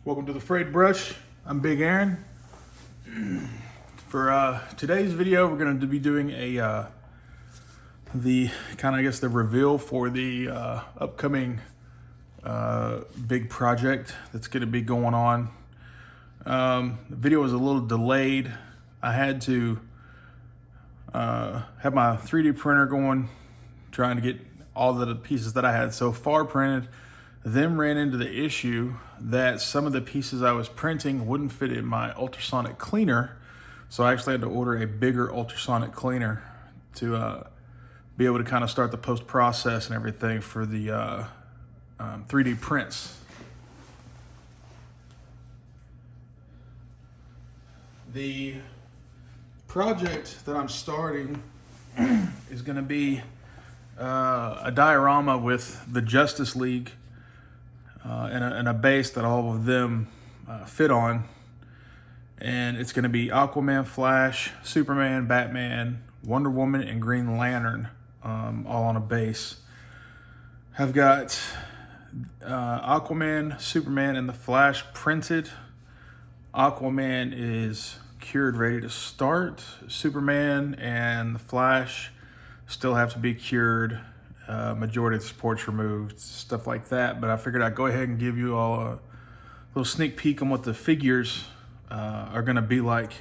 Welcome to the Frayed Brush. I'm Big Aaron. For today's video, we're going to be doing the reveal for the upcoming big project that's going to be going on. The video was a little delayed. I had to have my 3D printer going, trying to get all the pieces that I had so far printed. Then ran into the issue that some of the pieces I was printing wouldn't fit in my ultrasonic cleaner. So I actually had to order a bigger ultrasonic cleaner to be able to kind of start the post-process and everything for the 3D prints. The project that I'm starting is going to be a diorama with the Justice League and a base that all of them fit on. And it's going to be Aquaman, Flash, Superman, Batman, Wonder Woman, and Green Lantern, all on a base. I've got Aquaman, Superman, and the Flash printed. Aquaman is cured, ready to start. Superman and the Flash still have to be cured. Majority of the supports removed, stuff like that. But I figured I'd go ahead and give you all a little sneak peek on what the figures are going to be like.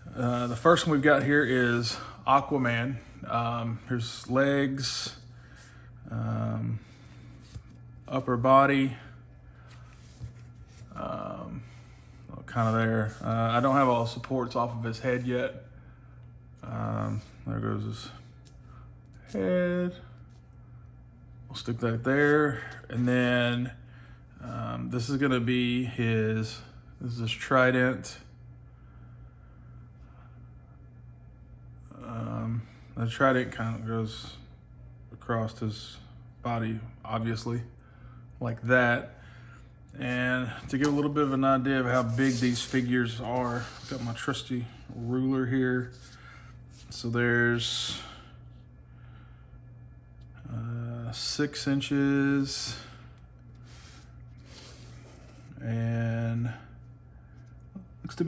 The first one we've got here is Aquaman. Here's legs, upper body, kind of there. I don't have all the supports off of his head yet. There goes his head. We'll stick that there. And then this is going to be his trident. The trident kind of goes across his body, obviously, like that. And to give a little bit of an idea of how big these figures are, I've got my trusty ruler here. So there's 6 inches, and looks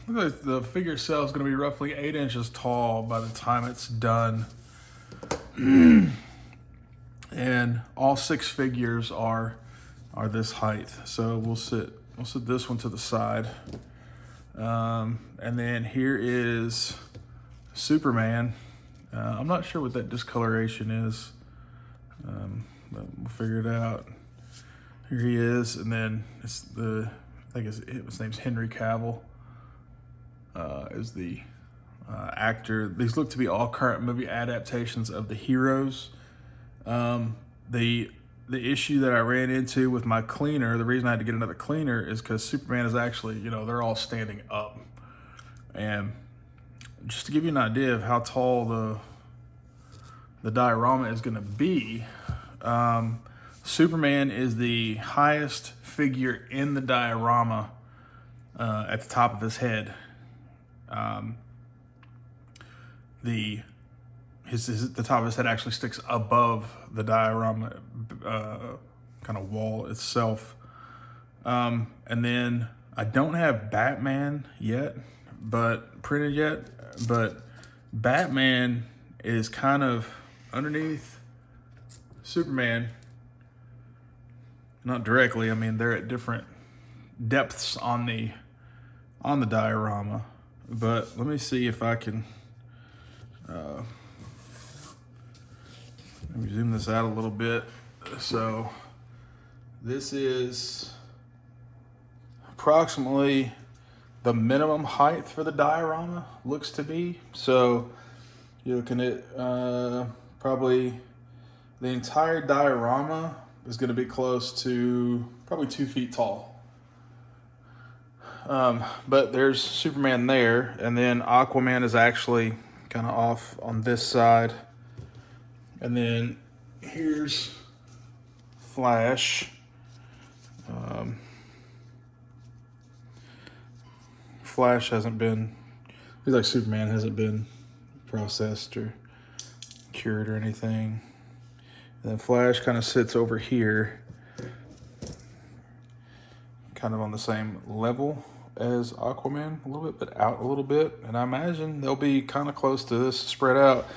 like the figure itself is going to be roughly 8 inches tall by the time it's done. And all 6 figures are this height. So we'll sit this one to the side. And then here is Superman. I'm not sure what that discoloration is, but we'll figure it out. Here he is, and then his name's Henry Cavill. Is the actor. These look to be all current movie adaptations of the heroes. The issue that I ran into with my cleaner, the reason I had to get another cleaner, is because Superman is actually, they're all standing up. And just to give you an idea of how tall the diorama is going to be, Superman is the highest figure in the diorama at the top of his head. The top of his head actually sticks above the diorama kind of wall itself. And then I don't have Batman printed yet, but Batman is kind of underneath Superman. Not directly, I mean, they're at different depths on the diorama. But let me see if I can let me zoom this out a little bit. So this is approximately the minimum height for the diorama, looks to be. So you're looking at probably the entire diorama is going to be close to probably 2 feet tall. But there's Superman there, and then Aquaman is actually kind of off on this side. And then here's Flash. Flash hasn't been, like Superman hasn't been processed or cured or anything. And then Flash kind of sits over here, kind of on the same level as Aquaman a little bit, but out a little bit. And I imagine they'll be kind of close to this, spread out.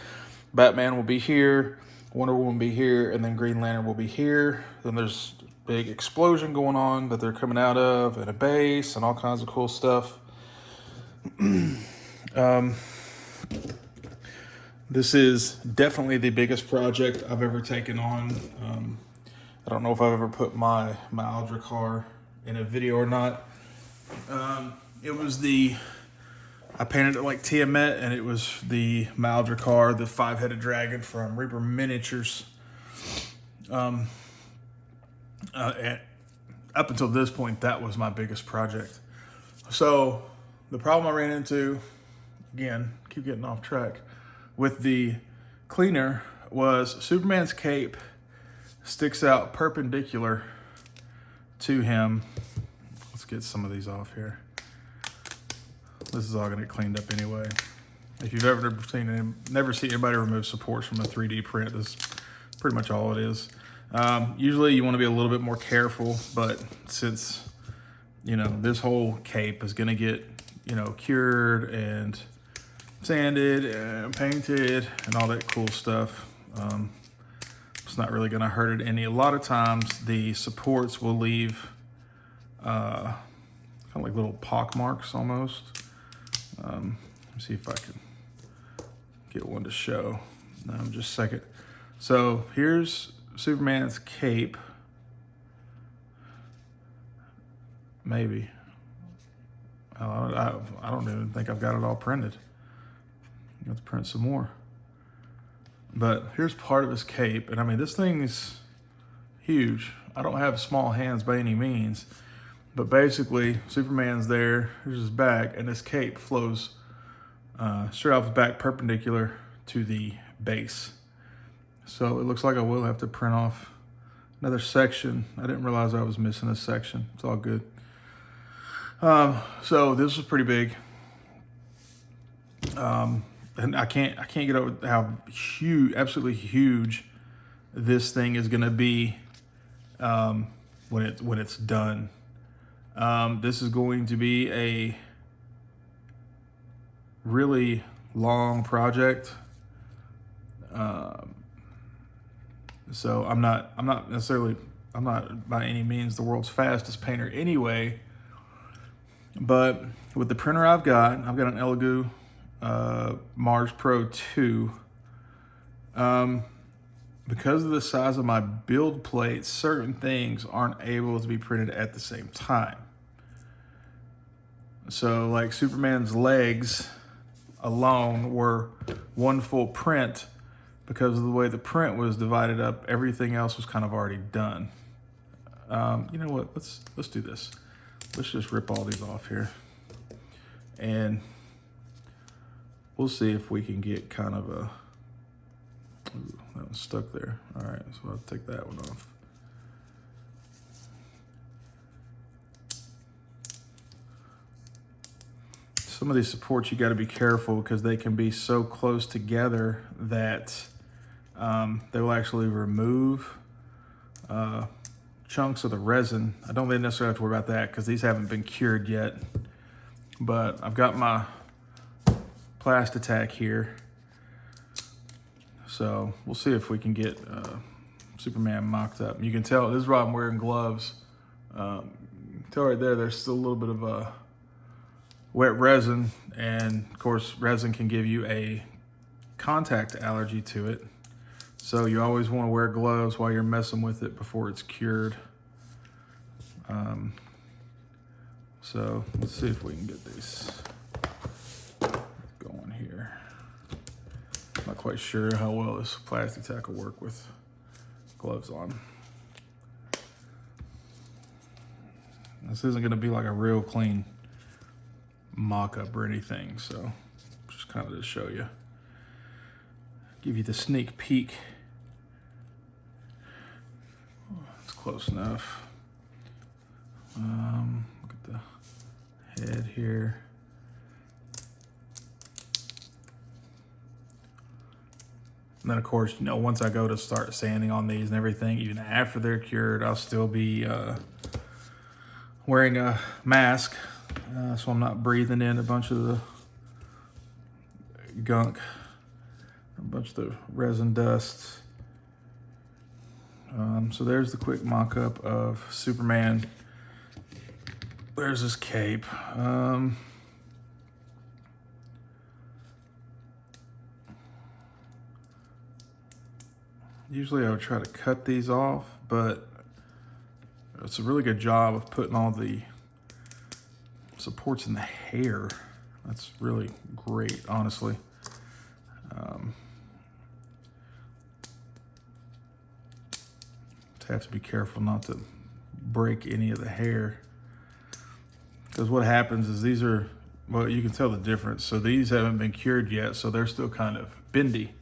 Batman will be here, Wonder Woman will be here, and then Green Lantern will be here. Then there's a big explosion going on that they're coming out of, and a base, and all kinds of cool stuff. This is definitely the biggest project I've ever taken on. I don't know if I've ever put my Aldra car in a video or not. It was I painted it like Tiamat, and it was the Maldra car, the 5-headed dragon from Reaper Miniatures. And up until this point, that was my biggest project. So the problem I ran into, again, keep getting off track, with the cleaner was Superman's cape sticks out perpendicular to him. Let's get some of these off here. This is all gonna get cleaned up anyway. If you've ever never seen anybody remove supports from a 3D print, this is pretty much all it is. Usually you wanna be a little bit more careful, but since, this whole cape is gonna get, cured and sanded and painted and all that cool stuff, it's not really gonna hurt it any. A lot of times the supports will leave kind of like little pock marks almost. Let me see if I can get one to show. Just a second. So here's Superman's cape. Maybe. I don't even think I've got it all printed. I have to print some more. But here's part of his cape. And I mean, this thing is huge. I don't have small hands by any means. But basically, Superman's there, here's his back, and this cape flows straight off his back perpendicular to the base. So it looks like I will have to print off another section. I didn't realize I was missing a section. It's all good. So this was pretty big. And I can't get over how huge, absolutely huge this thing is gonna be when it's done. This is going to be a really long project. So I'm not by any means the world's fastest painter anyway, but with the printer I've got an Elegoo Mars Pro 2. Because of the size of my build plate, certain things aren't able to be printed at the same time. So like Superman's legs alone were one full print. Because of the way the print was divided up, everything else was kind of already done. You know what, let's do this. Let's just rip all these off here. And we'll see if we can get kind of a, ooh, that was stuck there. All right, so I'll take that one off. Some of these supports you got to be careful because they can be so close together that they will actually remove chunks of the resin. I don't really necessarily have to worry about that because these haven't been cured yet. But I've got my Plastitac here. So we'll see if we can get Superman mocked up. You can tell, this is why I'm wearing gloves. Tell right there, there's still a little bit of wet resin. And of course, resin can give you a contact allergy to it. So you always want to wear gloves while you're messing with it before it's cured. So let's see if we can get these going here. Not quite sure how well this Plastitac will work with gloves on. This isn't going to be like a real clean mock-up or anything, so just kind of to show you, give you the sneak peek. It's close enough. Look at the head here. And then of course, you know, once I go to start sanding on these and everything, even after they're cured, I'll still be wearing a mask, so I'm not breathing in a bunch of the gunk, a bunch of the resin dusts. So there's the quick mock-up of Superman. There's his cape. Usually I would try to cut these off, but it's a really good job of putting all the supports in the hair. That's really great, honestly. Have to be careful not to break any of the hair, because what happens is these are, well, you can tell the difference. So these haven't been cured yet, so they're still kind of bendy,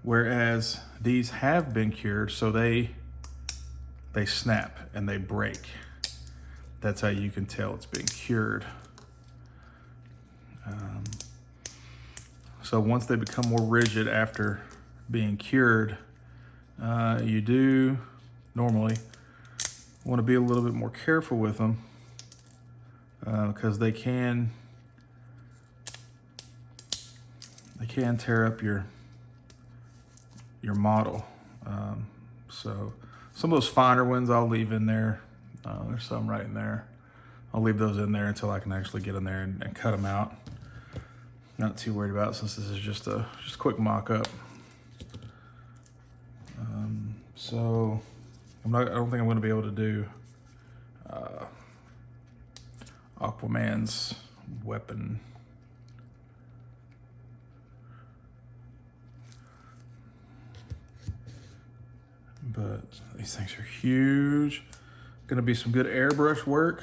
whereas these have been cured, so they snap and they break. That's how you can tell it's been cured. So once they become more rigid after being cured, you do normally want to be a little bit more careful with them, because they can tear up your model. So some of those finer ones I'll leave in there. There's some right in there. I'll leave those in there until I can actually get in there and cut them out. Not too worried about it, since this is just a quick mock-up. So I don't think I'm going to be able to do Aquaman's weapon. But these things are huge. Going to be some good airbrush work.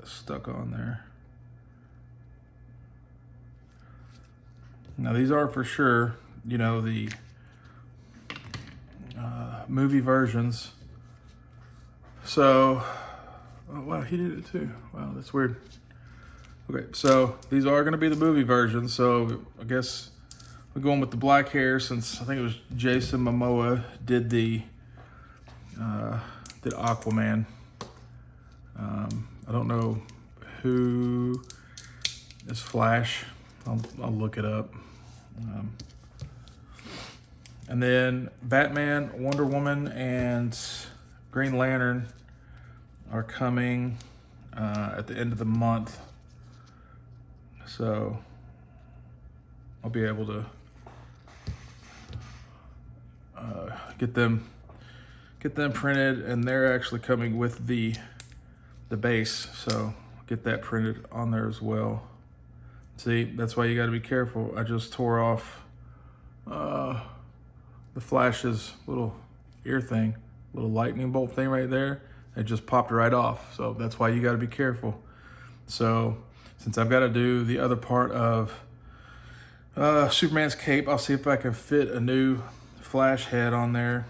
Stuck on there. Now these are for sure, you know, the movie versions. So, oh wow, he did it too. Wow, that's weird. Okay, so these are going to be the movie versions. So I guess we're going with the black hair, since I think it was Jason Momoa did did Aquaman. I don't know who is Flash. I'll look it up. And then Batman, Wonder Woman, and Green Lantern are coming at the end of the month. So I'll be able to get them printed, and they're actually coming with the base, so get that printed on there as well. See, that's why you got to be careful. I just tore off the Flash's little ear thing, little lightning bolt thing right there. It just popped right off, so that's why you got to be careful. So since I've got to do the other part of Superman's cape, I'll see if I can fit a new Flash head on there.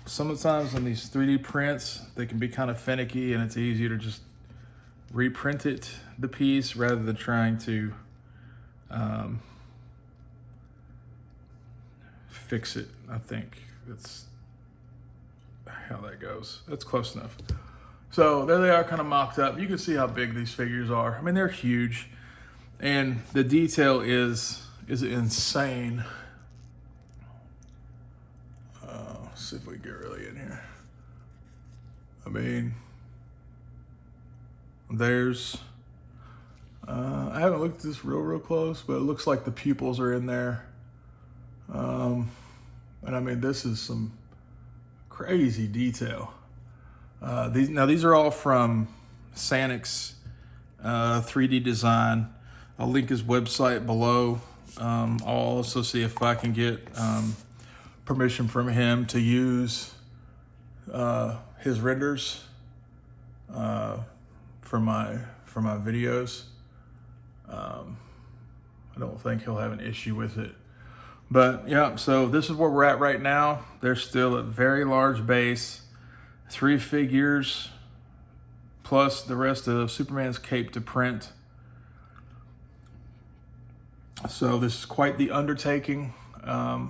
Sometimes on these 3D prints, they can be kind of finicky, and it's easier to just reprint the piece rather than trying to fix it. I think that's how that goes. That's close enough. So there they are, kind of mocked up. You can see how big these figures are. I mean, they're huge, and the detail is insane. See if we can get really in here. I mean, there's, I haven't looked at this real close, but it looks like the pupils are in there. And I mean, this is some crazy detail. These are all from Sanix 3D Design. I'll link his website below. I'll also see if I can get permission from him to use his renders for my videos. I don't think he'll have an issue with it. But yeah, so this is where we're at right now. They're still at very large base, 3 figures plus the rest of Superman's cape to print. So this is quite the undertaking. A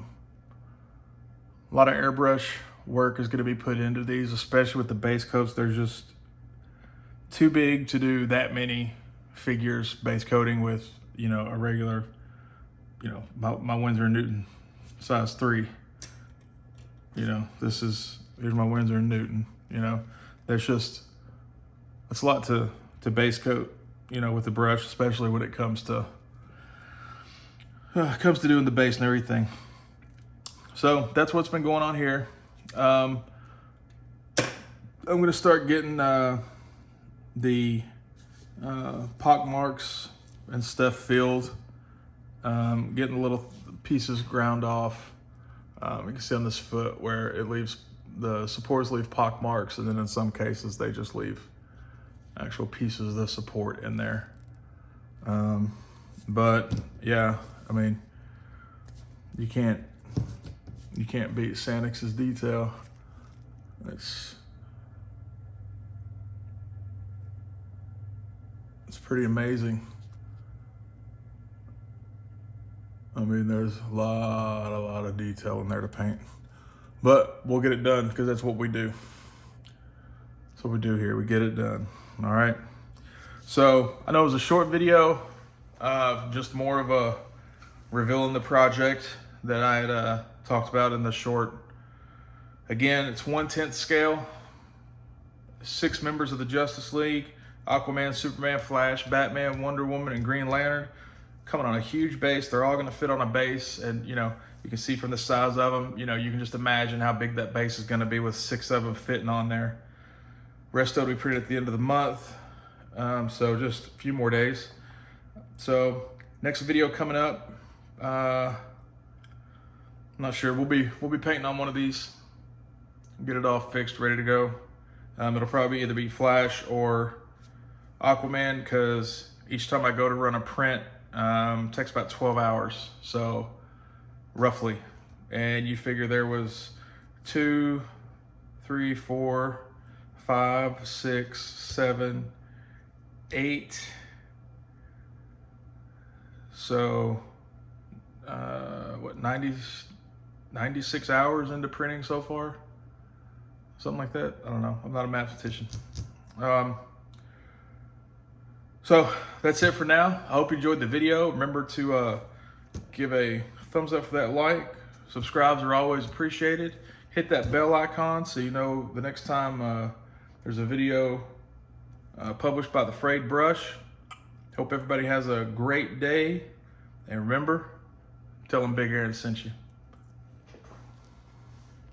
lot of airbrush work is going to be put into these, especially with the base coats. They're just too big to do that many figures base coating with, you know, a regular, you know, my Winsor & Newton size 3. You know, here's my Winsor & Newton, you know. It's a lot to base coat, you know, with the brush, especially when it comes to doing the base and everything. So that's what's been going on here. I'm gonna start getting the pock marks and stuff filled, getting the little pieces ground off. You can see on this foot where it leaves, the supports leave pock marks, and then in some cases they just leave actual pieces of the support in there. But yeah, I mean, you can't beat Sanix's detail. It's pretty amazing. I mean, there's a lot of detail in there to paint, but we'll get it done because that's what we do. That's what we do here. We get it done. All right. So I know it was a short video, just more of a revealing the project that I had talked about in the short. Again, it's 1/10 scale. 6 members of the Justice League: Aquaman, Superman, Flash, Batman, Wonder Woman, and Green Lantern, coming on a huge base. They're all going to fit on a base, and you know, you can see from the size of them, you know, you can just imagine how big that base is going to be with 6 of them fitting on there. Rest will be printed at the end of the month, so just a few more days. So next video coming up. I'm not sure. We'll be painting on one of these. Get it all fixed, ready to go. It'll probably either be Flash or Aquaman, because each time I go to run a print, it takes about 12 hours, so roughly. And you figure there was 2, 3, 4, 5, 6, 7, 8. So what, 96 hours into printing so far? Something like that. I don't know. I'm not a mathematician. So that's it for now. I hope you enjoyed the video. Remember to give a thumbs up for that like. Subscribes are always appreciated. Hit that bell icon so you know the next time there's a video published by the Frayed Brush. Hope everybody has a great day. And remember, tell them Big Aaron sent you.